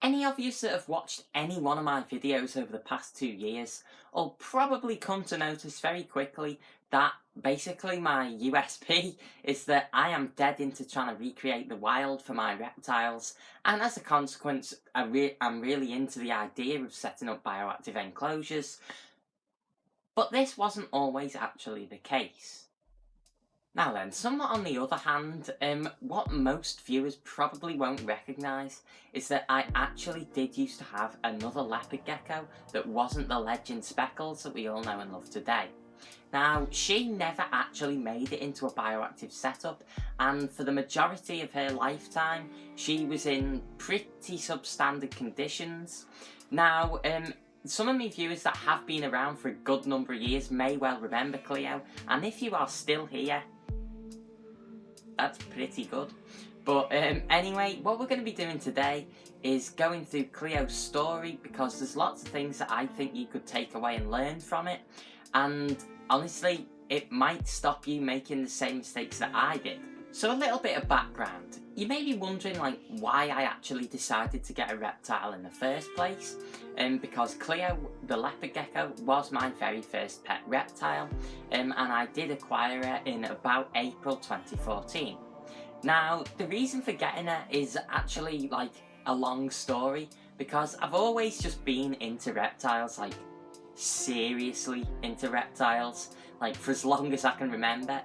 Any of you that have watched any one of my videos over the past 2 years will probably come to notice very quickly that basically my USP is that I am dead into trying to recreate the wild for my reptiles, and as a consequence I'm really into the idea of setting up bioactive enclosures, but this wasn't always actually the case. Now then, somewhat on the other hand, what most viewers probably won't recognise is that I actually did used to have another leopard gecko that wasn't the legend Speckles that we all know and love today. Now, she never actually made it into a bioactive setup, and for the majority of her lifetime, she was in pretty substandard conditions. Now, some of my viewers that have been around for a good number of years may well remember Cleo, and if you are still here, that's pretty good. But anyway, what we're going to be doing today is going through Cleo's story, because there's lots of things that I think you could take away and learn from it, and honestly, it might stop you making the same mistakes that I did. So a little bit of background. You may be wondering why I actually decided to get a reptile in the first place, because Cleo, the leopard gecko, was my very first pet reptile, and I did acquire her in about April 2014. Now, the reason for getting her is actually a long story, because I've always just been into reptiles, seriously into reptiles, for as long as I can remember.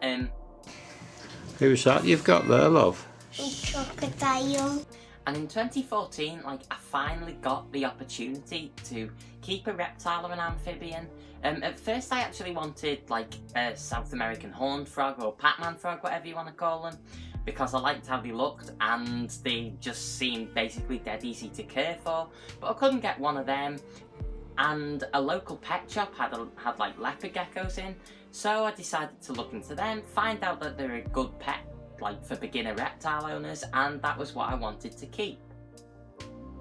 Who's that you've got there, love? A crocodile. And in 2014, I finally got the opportunity to keep a reptile or an amphibian. At first I actually wanted a South American horned frog, or Pac-Man frog, whatever you want to call them, because I liked how they looked and they just seemed basically dead easy to care for, but I couldn't get one of them. And a local pet shop had leopard geckos in, so I decided to look into them, find out that they're a good pet for beginner reptile owners, and that was what I wanted to keep.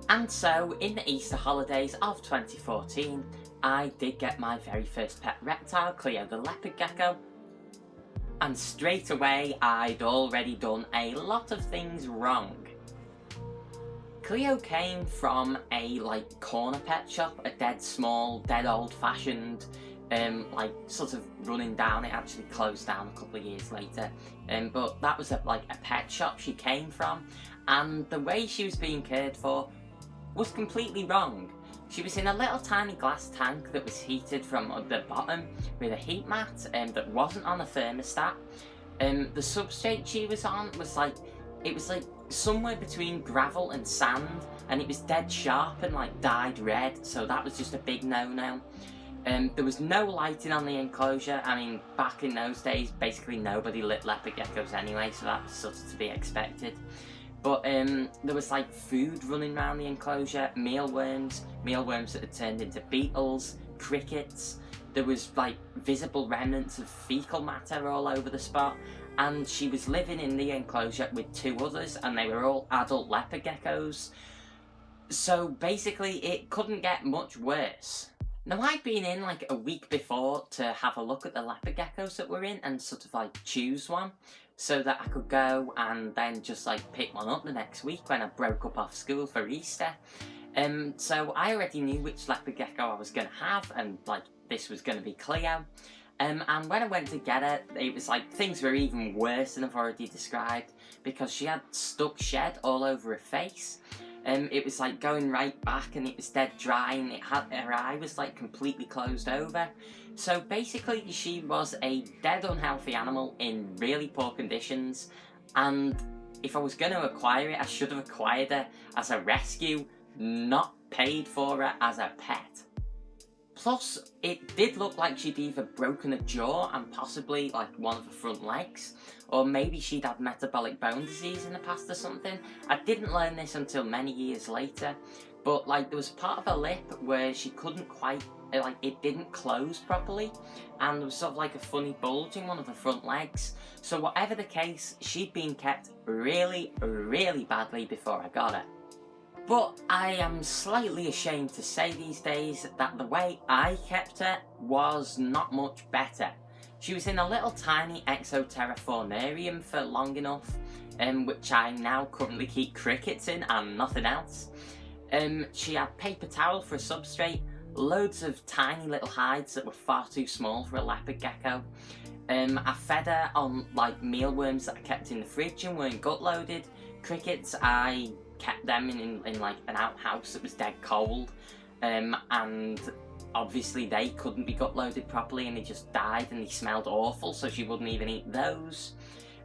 And so in the Easter holidays of 2014, I did get my very first pet reptile, Cleo the leopard gecko, and straight away I'd already done a lot of things wrong. Cleo came from a corner pet shop, a dead small, dead old-fashioned, sort of running down. It actually closed down a couple of years later, but that was a pet shop she came from, and the way she was being cared for was completely wrong. She was in a little tiny glass tank that was heated from the bottom with a heat mat that wasn't on a thermostat. The substrate she was on was it was somewhere between gravel and sand, and it was dead sharp and dyed red, so that was just a big no-no. There was no lighting on the enclosure. I mean, back in those days, basically nobody lit leopard geckos anyway, so that was sort of to be expected. But there was food running around the enclosure, mealworms that had turned into beetles, crickets. There was visible remnants of fecal matter all over the spot, and she was living in the enclosure with two others, and they were all adult leopard geckos. So basically it couldn't get much worse. Now, I'd been in a week before to have a look at the leopard geckos that were in and sort of choose one, so that I could go and then just pick one up the next week when I broke up off school for Easter. So I already knew which leopard gecko I was going to have, and this was going to be Cleo. And when I went to get her, it was things were even worse than I've already described, because she had stuck shed all over her face. It was going right back, and it was dead dry, and her eye was completely closed over. So basically she was a dead unhealthy animal in really poor conditions, and if I was going to acquire it, I should have acquired her as a rescue, not paid for her as a pet. Plus, it did look like she'd either broken a jaw and possibly one of her front legs, or maybe she'd had metabolic bone disease in the past or something. I didn't learn this until many years later, but there was part of her lip where she couldn't quite, it didn't close properly, and there was sort of a funny bulge in one of her front legs. So whatever the case, she'd been kept really, really badly before I got her. But I am slightly ashamed to say these days that the way I kept her was not much better. She was in a little tiny exoterraformarium for long enough, which I now currently keep crickets in and nothing else. She had paper towel for a substrate, loads of tiny little hides that were far too small for a leopard gecko. I fed her on like mealworms that I kept in the fridge and weren't gut loaded. Crickets, I kept them in like an outhouse that was dead cold, and obviously they couldn't be gut loaded properly and they just died and they smelled awful, so she wouldn't even eat those.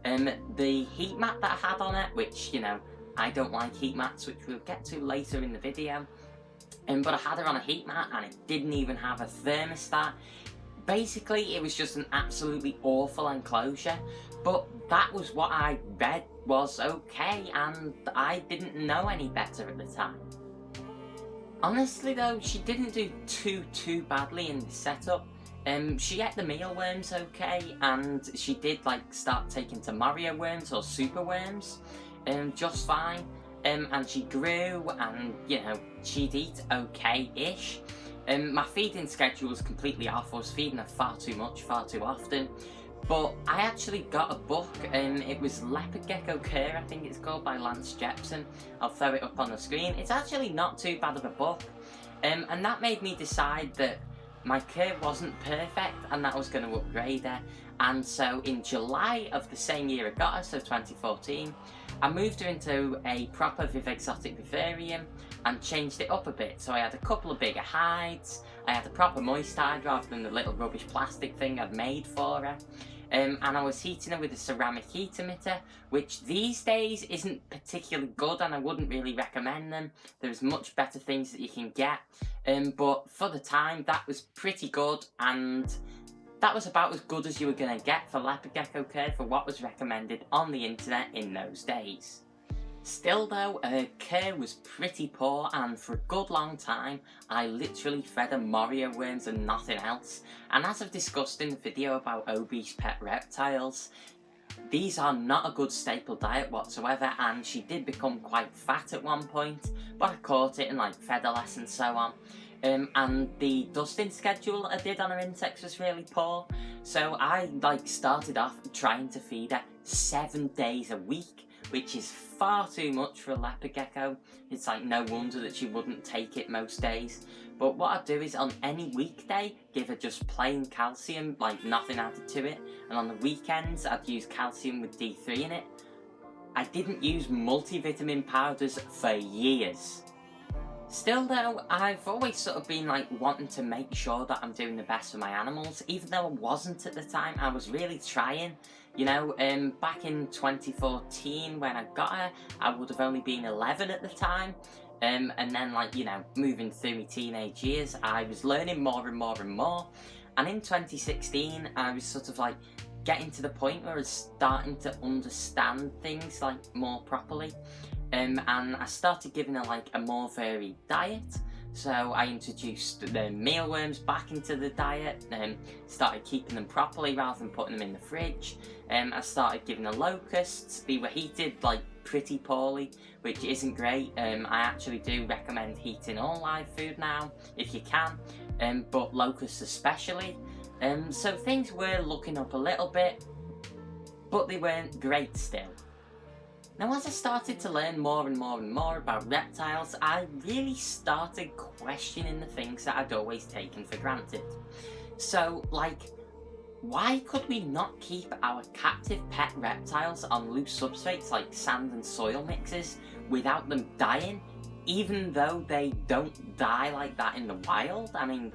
The heat mat that I had on it, which, you know, I don't like heat mats, which we'll get to later in the video, but I had her on a heat mat and it didn't even have a thermostat. Basically, it was just an absolutely awful enclosure, but that was what I read was okay, and I didn't know any better at the time. Honestly though, she didn't do too badly in the setup. She ate the mealworms okay, and she did like start taking to Mario worms or super worms, just fine. And she grew, and you know, she'd eat okay-ish. My feeding schedule was completely off. I was feeding her far too much, far too often. But I actually got a book, it was Leopard Gecko Care, I think it's called, by Lance Jepson. I'll throw it up on the screen. It's actually not too bad of a book, and that made me decide that my care wasn't perfect and that I was going to upgrade her. And so in July of the same year I got her, so 2014, I moved her into a proper Viv Exotic vivarium and changed it up a bit. So I had a couple of bigger hides, I had a proper moist hide rather than the little rubbish plastic thing I'd made for her. And I was heating her with a ceramic heat emitter, which these days isn't particularly good and I wouldn't really recommend them. There's much better things that you can get, but for the time that was pretty good, and that was about as good as you were going to get for Leopard Gecko care for what was recommended on the internet in those days. Still though, her care was pretty poor, and for a good long time I literally fed her Mario worms and nothing else. And as I've discussed in the video about obese pet reptiles, these are not a good staple diet whatsoever, and she did become quite fat at one point, but I caught it and like fed her less and so on. And the dusting schedule I did on her insects was really poor, so I like started off trying to feed her 7 days a week, which is far too much for a leopard gecko. It's like no wonder that she wouldn't take it most days. But what I'd do is on any weekday, give her just plain calcium, like nothing added to it. And on the weekends, I'd use calcium with D3 in it. I didn't use multivitamin powders for years. Still though, I've always sort of been like wanting to make sure that I'm doing the best for my animals. Even though I wasn't at the time, I was really trying. You know, back in 2014 when I got her, I would have only been 11 at the time. And then, like, you know, moving through my teenage years, I was learning more and more and more. And in 2016, I was sort of like getting to the point where I was starting to understand things like more properly. And I started giving her like a more varied diet. So I introduced the mealworms back into the diet and started keeping them properly rather than putting them in the fridge. I started giving her locusts. They were heated like pretty poorly, which isn't great. I actually do recommend heating all live food now if you can, but locusts especially. So things were looking up a little bit, but they weren't great still. Now, as I started to learn more and more and more about reptiles, I really started questioning the things that I'd always taken for granted. So, like, why could we not keep our captive pet reptiles on loose substrates like sand and soil mixes without them dying, even though they don't die like that in the wild? I mean,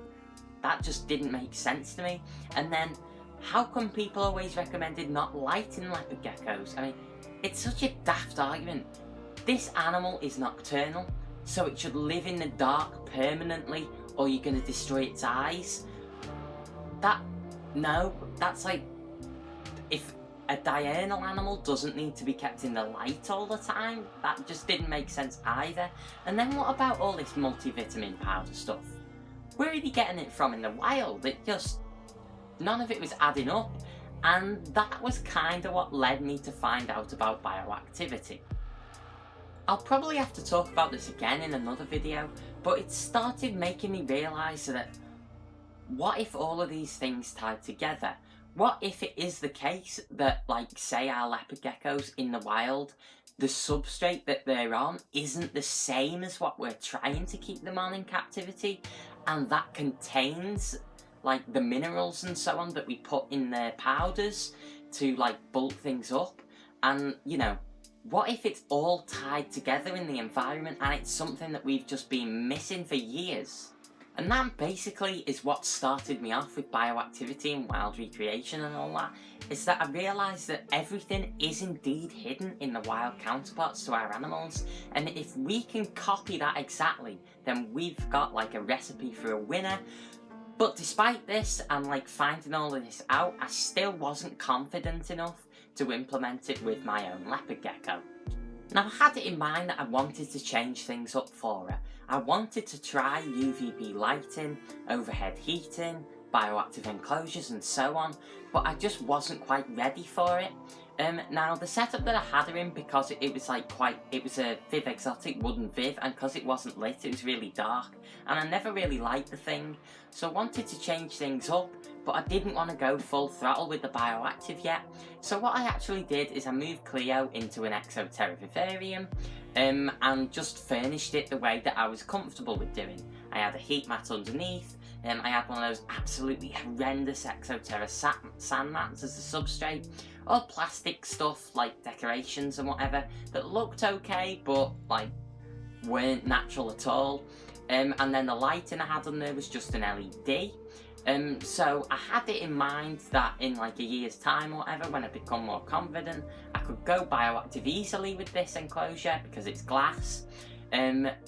that just didn't make sense to me. And then, how come people always recommended not lighting leopard geckos? I mean, it's such a daft argument. This animal is nocturnal, so it should live in the dark permanently, or you're going to destroy its eyes. That's like, if a diurnal animal doesn't need to be kept in the light all the time, that just didn't make sense either. And then what about all this multivitamin powder stuff? Where are they getting it from in the wild? None of it was adding up. And that was kind of what led me to find out about bioactivity. I'll probably have to talk about this again in another video, but it started making me realise that what if all of these things tied together? What if it is the case that, like, say our leopard geckos in the wild the substrate that they're on isn't the same as what we're trying to keep them on in captivity, and that contains like the minerals and so on that we put in their powders to like bulk things up. And you know, what if it's all tied together in the environment and it's something that we've just been missing for years? And that basically is what started me off with bioactivity and wild recreation and all that, is that I realised that everything is indeed hidden in the wild counterparts to our animals, and if we can copy that exactly, then we've got like a recipe for a winner. But despite this and like finding all of this out, I still wasn't confident enough to implement it with my own leopard gecko. Now, I had it in mind that I wanted to change things up for her. I wanted to try UVB lighting, overhead heating, bioactive enclosures and so on, but I just wasn't quite ready for it. Now, the setup that I had her in, because it was a Viv Exotic wooden Viv, and because it wasn't lit, it was really dark, and I never really liked the thing, so I wanted to change things up, but I didn't want to go full throttle with the bioactive yet. So what I actually did is I moved Cleo into an Exoterra vivarium, and just furnished it the way that I was comfortable with doing. I had a heat mat underneath, I had one of those absolutely horrendous Exoterra sand mats as the substrate, all plastic stuff like decorations and whatever that looked okay but like weren't natural at all. And then the lighting I had on there was just an LED. So I had it in mind that in like a year's time or whatever, when I become more confident, I could go bioactive easily with this enclosure because it's glass.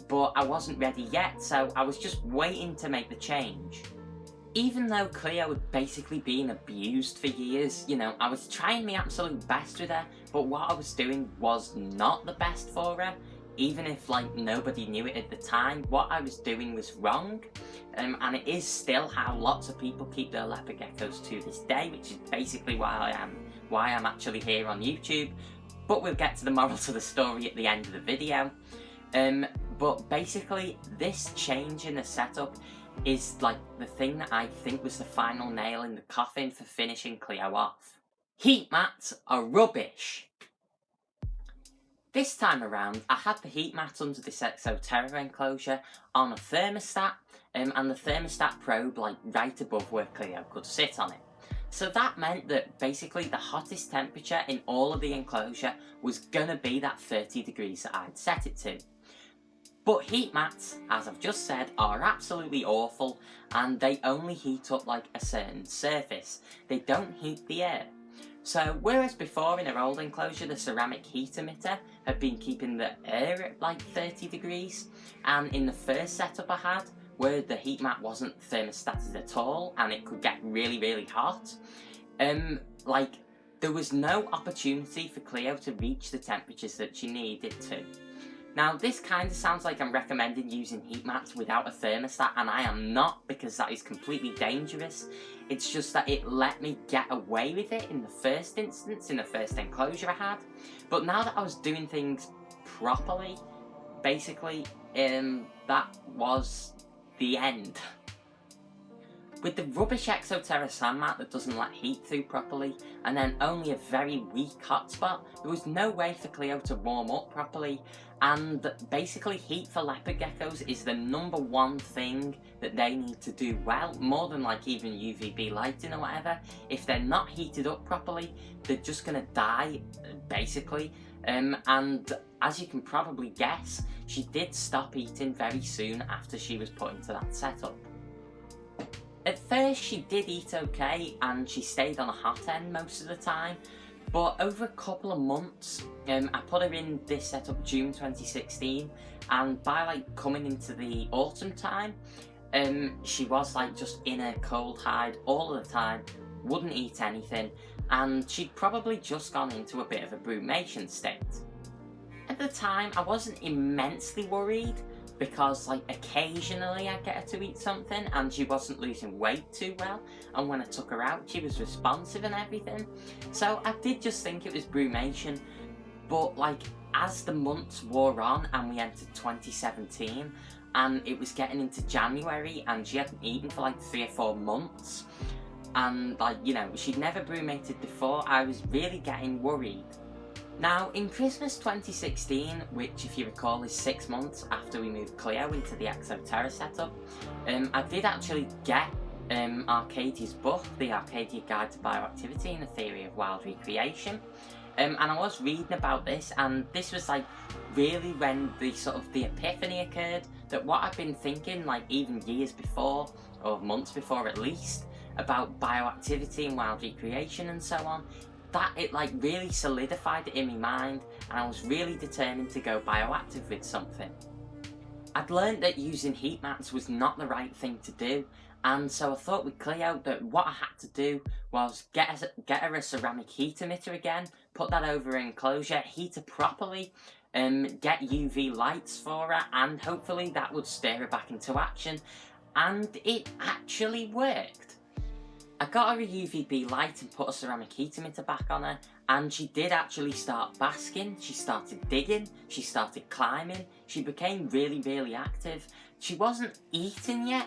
But I wasn't ready yet, so I was just waiting to make the change. Even though Cleo had basically been abused for years, you know, I was trying my absolute best with her, but what I was doing was not the best for her. Even if like nobody knew it at the time, what I was doing was wrong. And it is still how lots of people keep their leopard geckos to this day, which is basically why I'm actually here on YouTube. But we'll get to the moral to the story at the end of the video. But basically, this change in the setup is like the thing that I think was the final nail in the coffin for finishing Cleo off. Heat mats are rubbish. This time around, I had the heat mat under this Exoterra enclosure on a thermostat, and the thermostat probe like right above where Cleo could sit on it. So that meant that basically the hottest temperature in all of the enclosure was gonna be that 30 degrees that I'd set it to. But heat mats, as I've just said, are absolutely awful, and they only heat up like a certain surface. They don't heat the air. So whereas before in our old enclosure the ceramic heat emitter had been keeping the air at like 30 degrees, and in the first setup I had, where the heat mat wasn't thermostated at all and it could get really, really hot, like there was no opportunity for Cleo to reach the temperatures that she needed to. Now, this kind of sounds like I'm recommending using heat mats without a thermostat, and I am not, because that is completely dangerous. It's just that it let me get away with it in the first instance, in the first enclosure I had. But now that I was doing things properly, basically, that was the end. With the rubbish Exoterra sand mat that doesn't let heat through properly, and then only a very weak hotspot, there was no way for Cleo to warm up properly, and basically heat for leopard geckos is the #1 thing that they need to do well, more than like even UVB lighting or whatever. If they're not heated up properly, they're just gonna die, basically. And as you can probably guess, she did stop eating very soon after she was put into that setup. At first she did eat okay, and she stayed on a hot end most of the time, but over a couple of months, I put her in this setup June 2016, and by like coming into the autumn time, she was like just in a cold hide all of the time, wouldn't eat anything, and she'd probably just gone into a bit of a brumation state. At the time I wasn't immensely worried, because like occasionally I get her to eat something and she wasn't losing weight too well, and when I took her out she was responsive and everything, so I did just think it was brumation. But like as the months wore on and we entered 2017 and it was getting into January and she hadn't eaten for like 3 or 4 months, and like, you know, she'd never brumated before, I was really getting worried. Now, in Christmas 2016, which if you recall is 6 months after we moved Cleo into the Exoterra setup, I did actually get Arcadia's book, The Arcadia Guide to Bioactivity and the Theory of Wild Recreation. And I was reading about this, and this was like really when the epiphany occurred that what I've been thinking like even years before, or months before at least, about bioactivity and wild recreation and so on, that it like really solidified it in my mind, and I was really determined to go bioactive with something. I'd learned that using heat mats was not the right thing to do, and so I thought with Cleo that what I had to do was get her a ceramic heat emitter again, put that over her enclosure, heat her properly, get UV lights for her, and hopefully that would steer her back into action. And it actually worked. I got her a UVB light and put a ceramic heat emitter back on her, and she did actually start basking. She started digging, she started climbing, she became really, really active. She wasn't eating yet,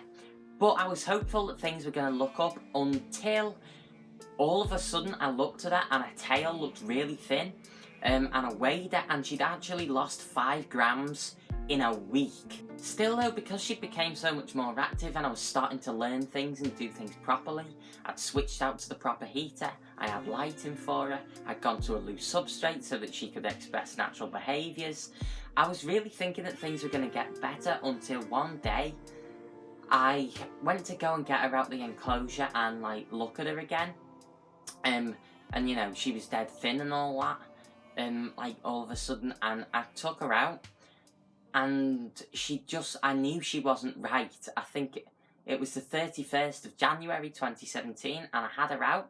but I was hopeful that things were going to look up until all of a sudden I looked at her and her tail looked really thin, and I weighed her and she'd actually lost 5 grams in a week. Still though, because she became so much more active and I was starting to learn things and do things properly, I'd switched out to the proper heater, I had lighting for her, I'd gone to a loose substrate so that she could express natural behaviours. I was really thinking that things were going to get better until one day I went to go and get her out the enclosure and like look at her again, and you know, she was dead thin and all that, like all of a sudden, and I took her out and I knew she wasn't right. I think it was the 31st of January 2017 and I had her out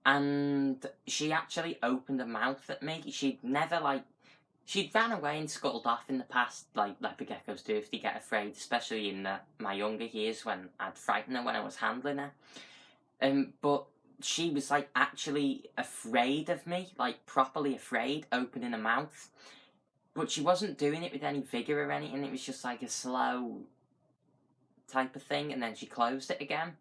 and she actually opened her mouth at me. She'd ran away and scuttled off in the past, like leopard geckos do if they get afraid, especially in my younger years when I'd frighten her when I was handling her. But she was like actually afraid of me, like properly afraid, opening her mouth. But she wasn't doing it with any vigour or anything, it was just like a slow type of thing, and then she closed it again.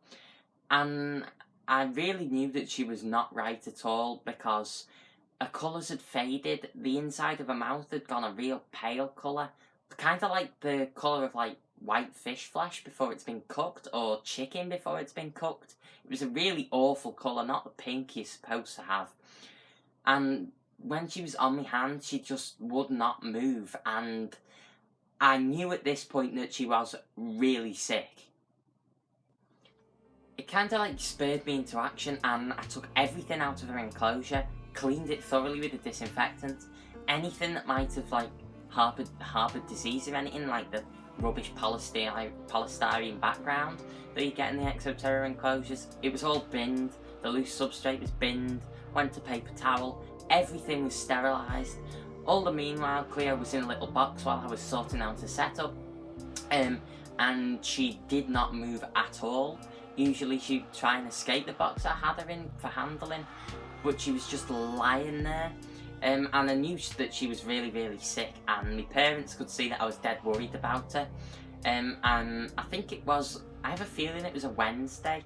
And I really knew that she was not right at all because her colours had faded, the inside of her mouth had gone a real pale colour, kind of like the colour of like white fish flesh before it's been cooked, or chicken before it's been cooked. It was a really awful colour, not the pink you're supposed to have. And when she was on my hand, she just would not move, and I knew at this point that she was really sick. It kind of like spurred me into action, and I took everything out of her enclosure, cleaned it thoroughly with a disinfectant. Anything that might have like harboured disease or anything, like the rubbish polystyrene background that you get in the Exoterra enclosures, it was all binned. The loose substrate was binned, went to paper towel, everything was sterilised. All the meanwhile, Cleo was in a little box while I was sorting out the setup, and she did not move at all. Usually she'd try and escape the box I had her in for handling, but she was just lying there. And I knew that she was really, really sick, and my parents could see that I was dead worried about her. And I think I have a feeling it was a Wednesday,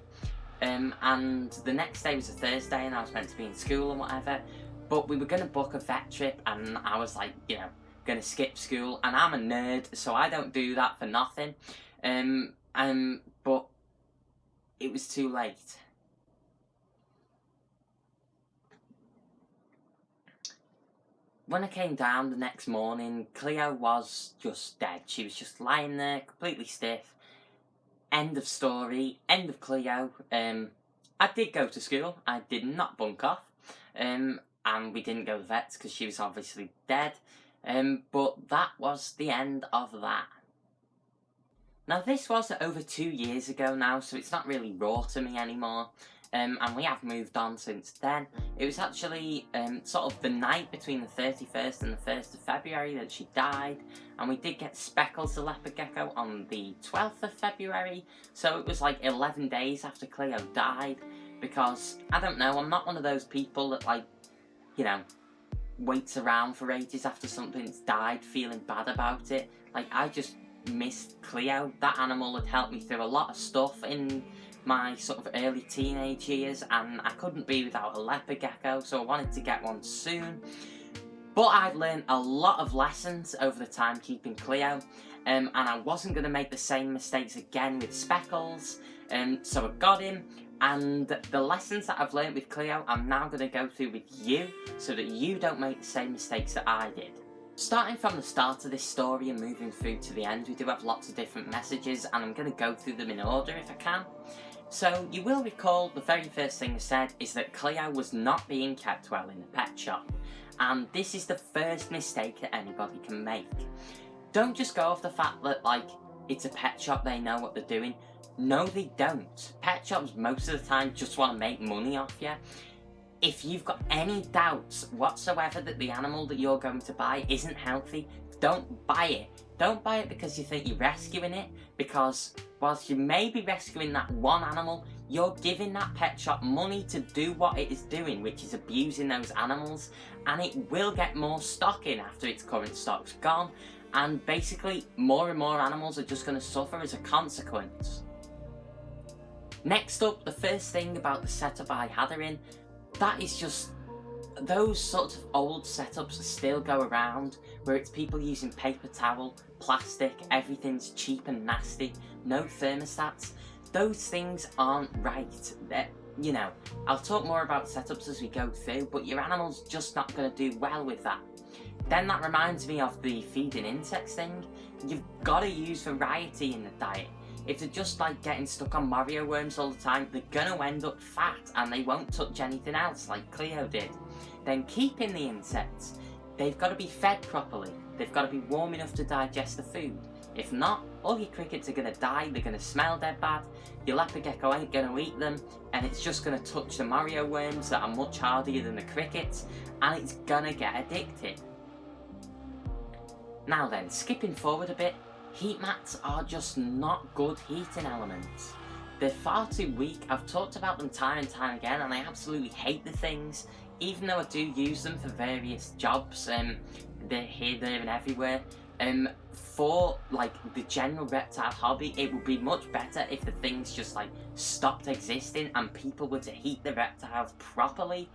and the next day was a Thursday, and I was meant to be in school and whatever, but we were going to book a vet trip, and I was like, you know, going to skip school, and I'm a nerd, so I don't do that for nothing. But it was too late. When I came down the next morning, Cleo was just dead. She was just lying there, completely stiff. End of story, end of Cleo. I did go to school, I did not bunk off, and we didn't go to the vets because she was obviously dead, but that was the end of that. Now this was over 2 years ago now, so it's not really raw to me anymore. And we have moved on since then. It was actually sort of the night between the 31st and the 1st of February that she died, and we did get Speckles the leopard gecko on the 12th of February, so it was like 11 days after Cleo died, because, I don't know, I'm not one of those people that, like, you know, waits around for ages after something's died feeling bad about it. Like, I just missed Cleo. That animal had helped me through a lot of stuff in my sort of early teenage years, and I couldn't be without a leopard gecko, so I wanted to get one soon. But I'd learned a lot of lessons over the time keeping Cleo, and I wasn't going to make the same mistakes again with Speckles, so I got him, and the lessons that I've learned with Cleo I'm now going to go through with you, so that you don't make the same mistakes that I did. Starting from the start of this story and moving through to the end, we do have lots of different messages, and I'm going to go through them in order if I can. So, you will recall the very first thing I said is that Cleo was not being kept well in the pet shop. And this is the first mistake that anybody can make. Don't just go off the fact that, like, it's a pet shop, they know what they're doing. No, they don't. Pet shops most of the time just want to make money off you. If you've got any doubts whatsoever that the animal that you're going to buy isn't healthy, don't buy it. Don't buy it because you think you're rescuing it, because whilst you may be rescuing that one animal, you're giving that pet shop money to do what it is doing, which is abusing those animals, and it will get more stock in after its current stock's gone, and basically more and more animals are just going to suffer as a consequence. Next up, the first thing about the setup I had her in, that is just those sorts of old setups still go around, where it's people using paper towel, plastic, everything's cheap and nasty, no thermostats. Those things aren't right. You know, I'll talk more about setups as we go through, but your animal's just not going to do well with that. Then that reminds me of the feeding insects thing. You've got to use variety in the diet. If they're just like getting stuck on Mario worms all the time, they're going to end up fat and they won't touch anything else like Cleo did. Then keeping the insects, they've got to be fed properly. They've got to be warm enough to digest the food. If not, all your crickets are going to die, they're going to smell dead bad, your leopard gecko ain't going to eat them, and it's just going to touch the Mario worms that are much hardier than the crickets, and it's going to get addicted. Now then, skipping forward a bit, heat mats are just not good heating elements. They're far too weak. I've talked about them time and time again, and I absolutely hate the things, even though I do use them for various jobs. They're here, there and everywhere. For like the general reptile hobby, it would be much better if the things just like stopped existing and people were to heat the reptiles properly,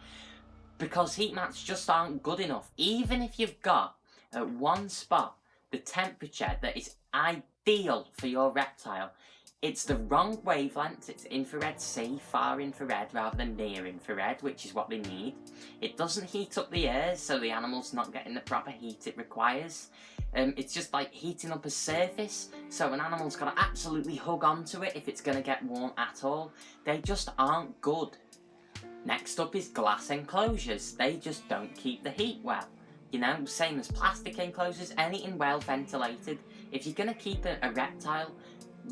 because heat mats just aren't good enough. Even if you've got at one spot the temperature that is ideal for your reptile, it's the wrong wavelength. It's infrared C, far infrared rather than near infrared, which is what they need. It doesn't heat up the air, so the animal's not getting the proper heat it requires. It's just like heating up a surface, so an animal's got to absolutely hug onto it if it's going to get warm at all. They just aren't good. Next up is glass enclosures. They just don't keep the heat well. You know, same as plastic enclosures, anything well ventilated. If you're going to keep a reptile,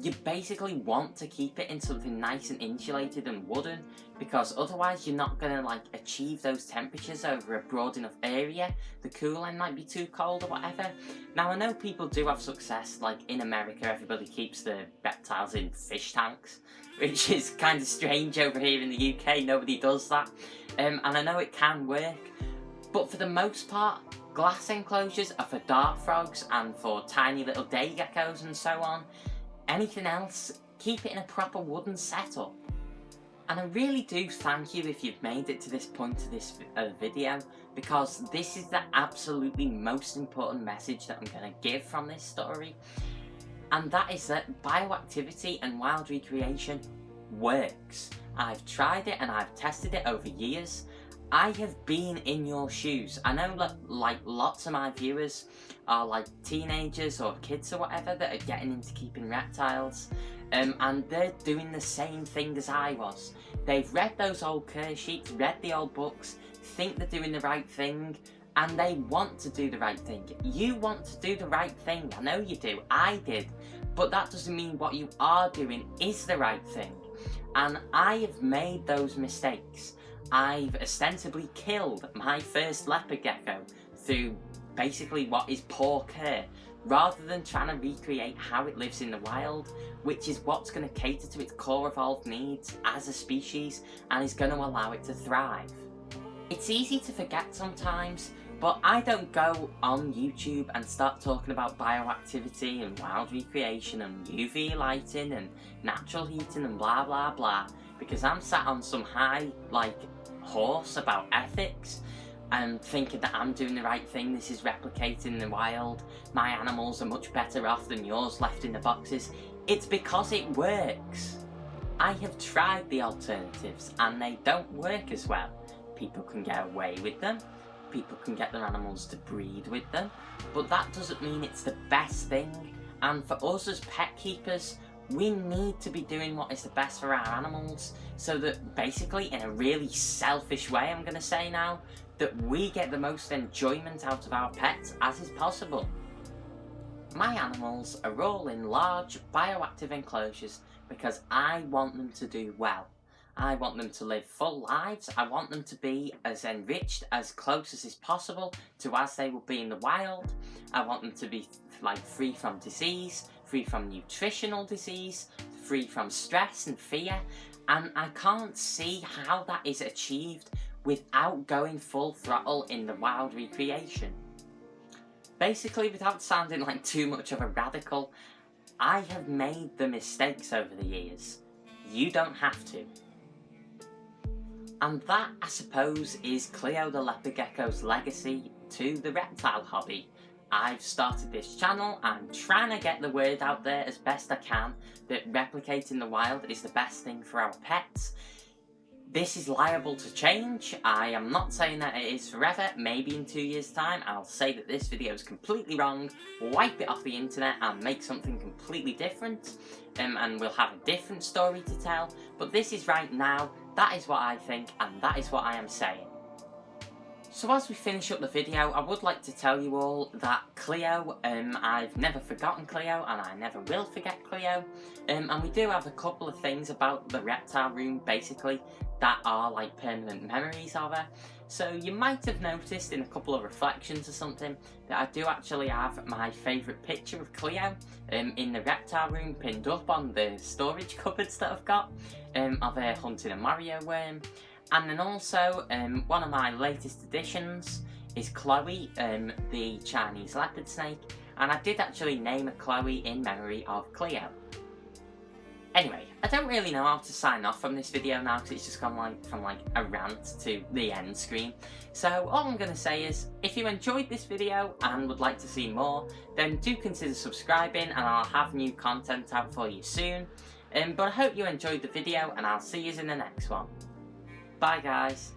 you basically want to keep it in something nice and insulated and wooden, because otherwise you're not going to like achieve those temperatures over a broad enough area. The cool end might be too cold or whatever. Now I know people do have success, like in America everybody keeps the reptiles in fish tanks, which is kind of strange over here in the UK, nobody does that. And I know it can work, but for the most part, glass enclosures are for dart frogs and for tiny little day geckos and so on. Anything else, keep it in a proper wooden setup. And I really do thank you if you've made it to this point of this video, because this is the absolutely most important message that I'm going to give from this story. And that is that bioactivity and wild recreation works. I've tried it and I've tested it over years. I have been in your shoes. I know that like lots of my viewers are like teenagers or kids or whatever that are getting into keeping reptiles, and they're doing the same thing as I was. They've read those old curse sheets, read the old books, think they're doing the right thing, and they want to do the right thing. You want to do the right thing, I know you do, I did, but that doesn't mean what you are doing is the right thing. And I have made those mistakes. I've ostensibly killed my first leopard gecko through basically what is poor care, rather than trying to recreate how it lives in the wild, which is what's going to cater to its core evolved needs as a species and is going to allow it to thrive. It's easy to forget sometimes, but I don't go on YouTube and start talking about bioactivity and wild recreation and UV lighting and natural heating and blah blah blah, because I'm sat on some high horse about ethics. thinking that I'm doing the right thing, this is replicating the wild, my animals are much better off than yours left in the boxes. It's because it works. I have tried the alternatives and they don't work as well. People can get away with them, people can get their animals to breed with them, but that doesn't mean it's the best thing. And for us as pet keepers, we need to be doing what is the best for our animals, so that basically, in a really selfish way, I'm going to say now, that we get the most enjoyment out of our pets as is possible. My animals are all in large bioactive enclosures because I want them to do well. I want them to live full lives. I want them to be as enriched, as close as is possible to as they would be in the wild. I want them to be free from disease, free from nutritional disease, free from stress and fear. And I can't see how that is achieved without going full throttle in the wild recreation. Basically, without sounding like too much of a radical, I have made the mistakes over the years. You don't have to. And that, I suppose, is Cleo the Leopard Gecko's legacy to the reptile hobby. I've started this channel, I'm trying to get the word out there as best I can that replicating the wild is the best thing for our pets. This is liable to change. I am not saying that it is forever. Maybe in 2 years' time I'll say that this video is completely wrong, wipe it off the internet and make something completely different, and we'll have a different story to tell. But this is right now, that is what I think and that is what I am saying. So as we finish up the video, I would like to tell you all that Cleo, I've never forgotten Cleo and I never will forget Cleo. And we do have a couple of things about the reptile room, basically, that are like permanent memories of her. So you might have noticed in a couple of reflections or something that I do actually have my favourite picture of Cleo in the reptile room pinned up on the storage cupboards that I've got of her hunting a Mario worm. And then also, one of my latest additions is Chloe, the Chinese leopard snake, and I did actually name her Chloe in memory of Cleo. Anyway, I don't really know how to sign off from this video now because it's just gone from a rant to the end screen. So all I'm going to say is, if you enjoyed this video and would like to see more, then do consider subscribing and I'll have new content out for you soon. But I hope you enjoyed the video and I'll see you in the next one. Bye guys.